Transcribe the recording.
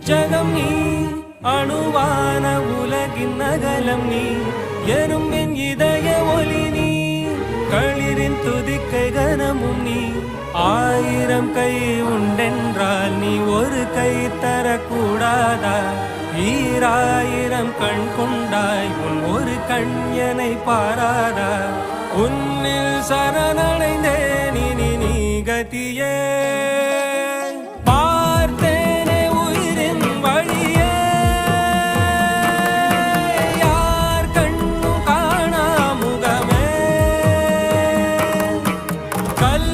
ஜகம் நீ அணுவான உலகின் அகலம் நீ எறும்பின் இதய ஒளி நீ களிரின் துதிக்கை கனமும் நீ ஆயிரம் கை உண்டென்றால் நீ ஒரு கை தரக்கூடாதா ஈராயிரம் கண் கொண்டாய் உன் ஒரு கண்யனை பாராதா உன்னில் சரணடைந்தேன் இனி நீ கதியே பார்த்தேனே உயிரின் வழியே யார் கண்ணும் காணா முகமே கல்